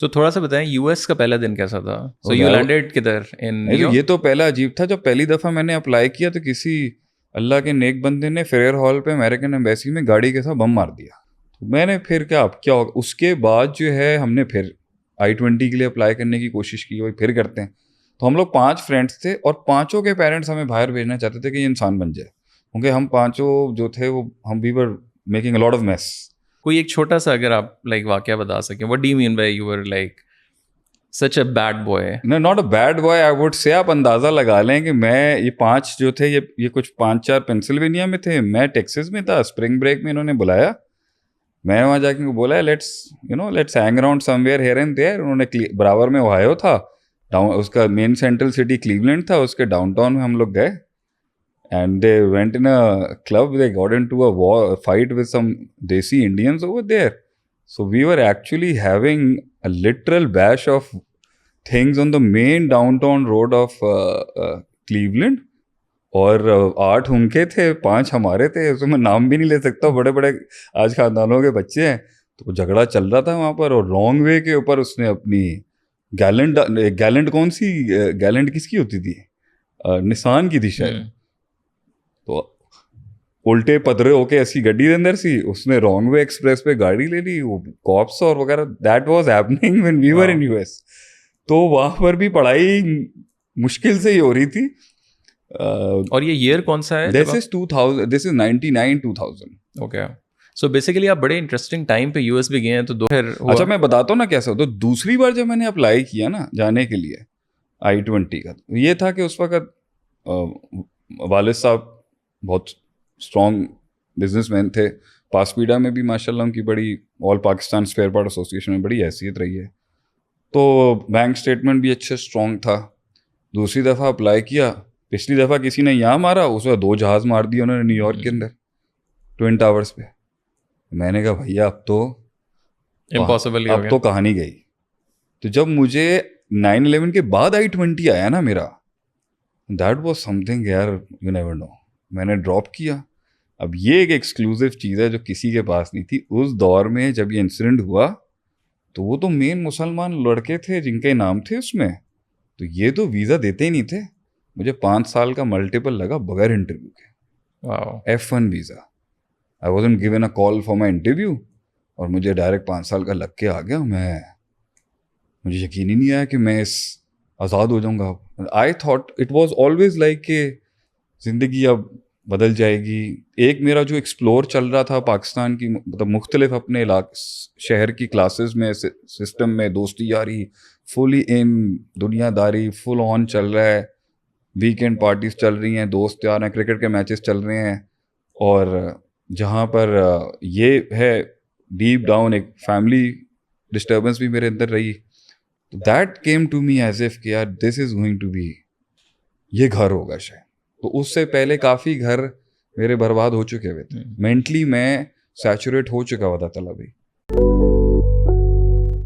तो थोड़ा सा बताएं यूएस का पहला दिन कैसा था? सो Oh, यू that- लैंडेड किधर? इन नहीं तो ये तो पहला अजीब था। जब पहली दफ़ा मैंने अप्लाई किया तो किसी अल्लाह के नेक बंदे ने फेयर हॉल पे अमेरिकन एम्बेसी में गाड़ी के साथ बम मार दिया। तो मैंने फिर क्या, अब क्या होगा। उसके बाद जो है हमने फिर I-20 के लिए अप्लाई करने की कोशिश की, वही फिर करते हैं। तो हम लोग 5 फ्रेंड्स थे और पांचों के पेरेंट्स हमें बाहर भेजना चाहते थे कि ये इंसान बन जाए, क्योंकि हम पांचों जो थे वो हम we were making a lot of mess. कोई एक छोटा सा अगर आप लाइक वाकया बता सकें, what do you mean by you were like such a bad boy? No, not a bad boy I would say. आप अंदाजा लगा लें कि मैं, ये 5 जो थे, ये कुछ 5-4 पेंसिल्वेनिया में थे, मैं टेक्सास में था। स्प्रिंग ब्रेक में इन्होंने बुलाया, मैं वहाँ जाके उनको बोला let's hang around somewhere here and there. उन्होंने बराबर में ओहायो था, डाउन उसका मेन सेंट्रल सिटी क्लीवलैंड था, उसके डाउनटाउन में हम लोग गए and they went in a club, they got into a war fight with some desi Indians over there. So we were actually having a literal bash of things on the main downtown road of Cleveland. और 8 उनके थे, 5 हमारे थे। उसमें मैं नाम भी नहीं ले सकता, बड़े बड़े आज खानदानों के बच्चे हैं। तो झगड़ा चल रहा था वहाँ पर, और रॉन्ग वे के ऊपर उसने अपनी गैलेंट कौन सी गैलेंट किसकी होती थी, निसान की थी शायद। तो उल्टे पतरे होके ऐसी गड्डी के अंदर सी, उसने रॉन्ग वे एक्सप्रेस पे गाड़ी ले ली, वो कॉप्स और वगैरह। That was happening when we were in US. तो वहाँ पर भी पढ़ाई मुश्किल से ही हो रही थी। और ये ईयर कौन सा है? This is 2000, this is 99-2000। Okay, so basically आप बड़े इंटरेस्टिंग टाइम पे यूएस भी गए हैं, तो दो फिर हुआ। अच्छा, मैं बताता हूँ ना कैसा। तो दूसरी बार जब मैंने अप्लाई किया ना जाने के लिए I-20 का, तो ये था कि उस वक्त वालिद साहब बहुत स्ट्रॉन्ग बिजनेसमैन थे। पासपीडा में भी माशाल्लाह उनकी बड़ी, all Pakistan spare part association में बड़ी हैसियत रही है। तो बैंक स्टेटमेंट भी अच्छे स्ट्रॉन्ग था। दूसरी दफ़ा अप्लाई किया, पिछली दफ़ा किसी ने यहाँ मारा, उस वक्त 2 जहाज़ मार दिए उन्होंने न्यूयॉर्क के अंदर ट्विन टावर्स पे। मैंने कहा भैया अब तो इम्पॉसिबल ही हो अब गया। तो कहानी गई। तो जब मुझे 9/11 के बाद I-20 आया ना मेरा, दैट वाज समथिंग यार, यू नेवर नो। मैंने ड्रॉप किया। अब ये एक एक्सक्लूसिव चीज़ है जो किसी के पास नहीं थी उस दौर में। जब ये इंसिडेंट हुआ तो वो तो मेन मुसलमान लड़के थे जिनके नाम थे उसमें, तो ये तो वीज़ा देते ही नहीं थे। मुझे 5 साल का मल्टीपल लगा बगैर इंटरव्यू के, wow. F1 visa. I wasn't given a call for my interview, और मुझे डायरेक्ट 5 साल का लग के आ गया। मुझे यकीन ही नहीं आया कि मैं इस आज़ाद हो जाऊंगा। I thought it was always like कि ज़िंदगी अब बदल जाएगी। एक मेरा जो एक्सप्लोर चल रहा था पाकिस्तान की, मतलब मुख्तलिफ अपने शहर की क्लासेस में, सिस्टम में, दोस्ती यारी फुली इन, दुनियादारी फुल ऑन चल रहा है। वीकेंड पार्टीज चल रही हैं, दोस्त यार हैं, क्रिकेट के मैचेस चल रहे हैं। और जहाँ पर ये है डीप डाउन एक फैमिली डिस्टर्बेंस भी मेरे अंदर रही। तो that came to me as if कि यार this is going to be, ये घर होगा शायद। तो उससे पहले काफ़ी घर मेरे बर्बाद हो चुके हुए थे। मेंटली मैं सैचुरेट हो चुका हुआ था तला भी।